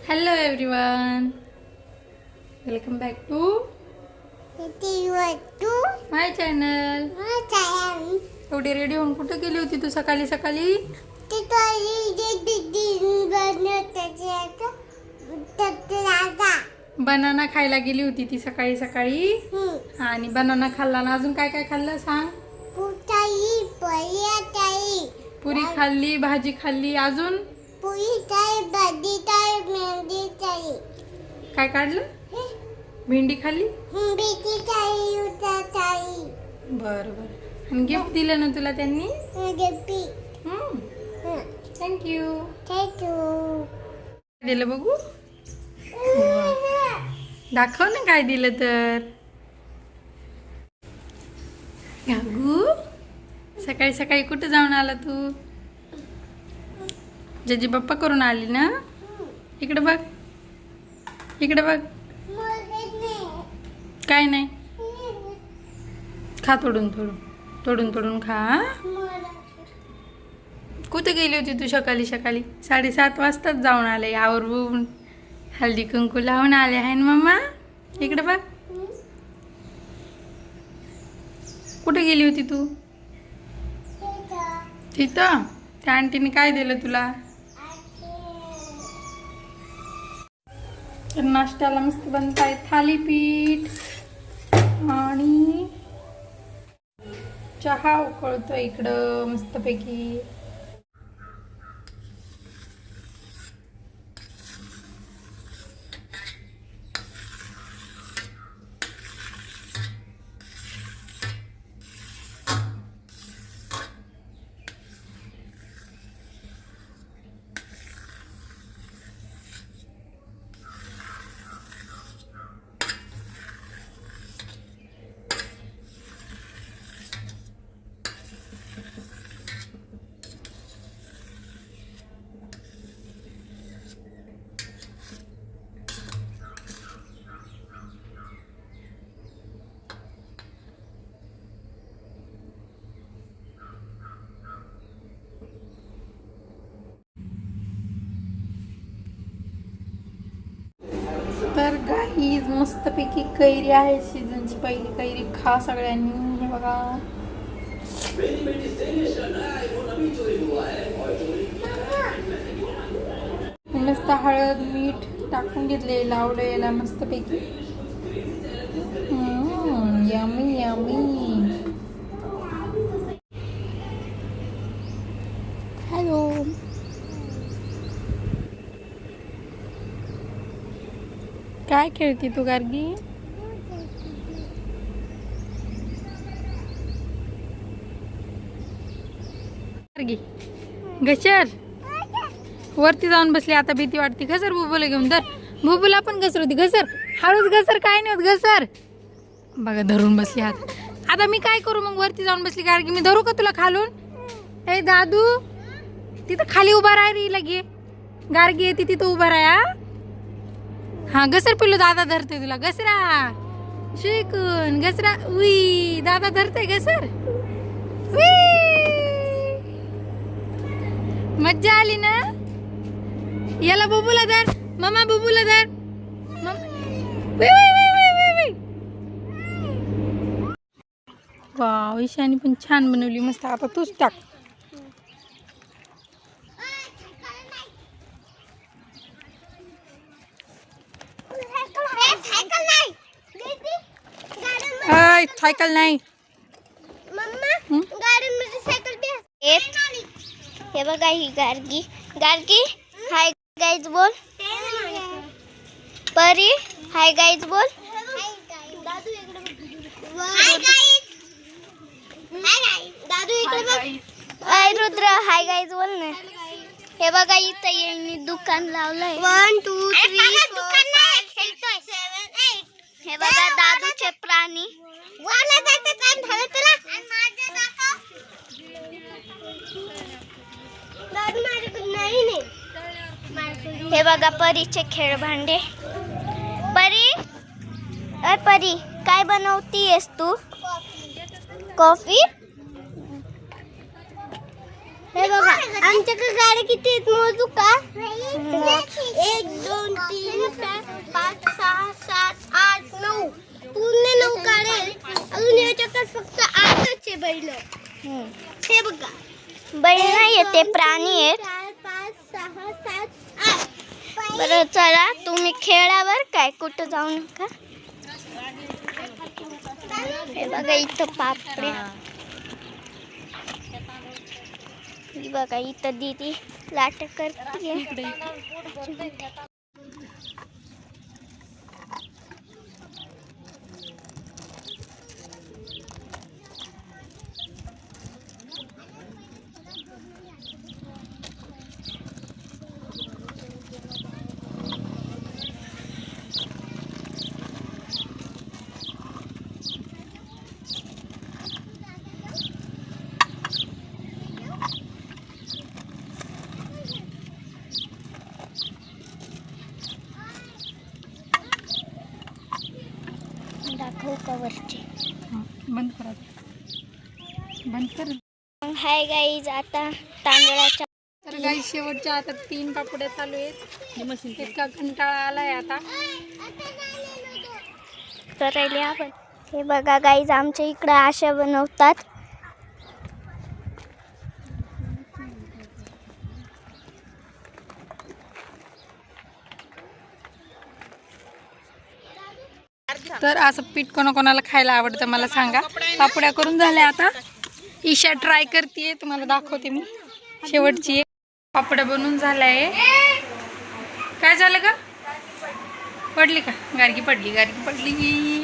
Hello everyone, welcome back to my channel. एवढी ready होऊन कुठे गेली होती तू सकाळी सकाळी? बनाना खायला गेली होती ती सकाळी सकाळी. आणि बनाना खाल्ला ना अजून काय काय खाल्लं सांग? पुरी खाल्ली, भाजी खाल्ली, अजून काय काढलं? भेंडी खाल्ली. बर बर. आणि गिफ्ट दिलं ना तुला त्यांनी? थँक्यू. दिलं बघू, दाखव ना काय दिलं तर. गागू सकाळी सकाळी कुठे जाऊन आला तू? जजी बाप्पा करून आली ना. इकडे बघ, इकडे बघ. काय नाही, खा तोडून तोडून तोडून तोडून खा. कुठे गेली होती तू सकाळी सकाळी? 7:30 वाजताच जाऊन आले आवरून, हळदी कुंकू लावून आले आहे ना मम्मा. इकडे बघ, कुठे गेली होती तू? तिथं त्या आंटीने काय दिलं तुला? तर नाश्त्याला मस्त बनताय थालीपीठ आणि चहा उकळतो इकडं मस्तपैकी. तर गाईज मस्तपैकी कैरी आहे, सीझनची पहिली कैरी खा सगळ्यांनी. हे बघा, मस्त हळद मीठ टाकून घेतले, लावलं याला मस्तपैकी. Yummy yummy. हॅलो, काय खेळती तू गार्गी? गार्गी घसर, वरती जाऊन बसली आता, भीती वाटते. घसर बुबूला घेऊन. तर बुबूला पण घसर होती. घसर, हळूच घसर, काय नाही होत. घसर. बघा धरून बसली हात. आता मी काय करू मग? वरती जाऊन बसली गार्गी, मी धरू का तुला खालून? ए दादू, तिथं खाली उभा राहा रे. लगे गार्गी येते तिथं उभा राहा. हा घसर पिल्लू, दादा धरते तुला. घसरा शिकून घसरा. उई, दादा धरते. घसर. मज्जा आली ना? याला बुबूला धर. मम्मा बुबूला धर. वाव, ईशानी पण छान बनवली मस्त. आता तूच टाक. सायकल नाही. हे बघा ही गार्गी. गार्गी हाय गाईज बोल. परी हाय गाईज बोल. दादू इकडे बघ. रुद्र हाय गाईज बोल ना. हे बघा इथं यांनी दुकान लावलंय. 1 2 3 हे बघा दादूचे प्राणी. हे बघा परीचे खेळ भांडे. परी, अय परी, काय बनवतीयस तू? कॉफी. हे बघा आमच्याकडे गाडी किती आहेत मोजू का? 1 2 3 4 5 6 7 8 9 पूर्ण 9 काढेल. अजून याच्यात फक्त 8च आहे बैल. हे बघा बैल नाही आहे, ते प्राणी आहेत. 4 5 6 7 8. बरं चला तुम्ही खेळा बर काय, कुठं जाऊ नका. हे बघा इथं पापडे. ही बघा इथं दीदी लाट करते. दाखवू का वरचे? बंद करा, बंद कर. हाय गाईज, आता तांदळाच्या तर गाई शेवटच्या आता 3 पापड्या चालू आहेत. इतका कंटाळा आलाय आता. करायला आपण. हे बघा गाईज आमच्या इकडे अशा बनवतात. तर असं पीठ कोणाकोणाला खायला आवडतं मला सांगा. पापड्या करून झाल्या आता. ईशा ट्राय करते, तुम्हाला दाखवते मी. शेवटची एक पापड्या बनवून झालाय. काय झालं का? पडली का? गारगी पडली, गारगी पडली.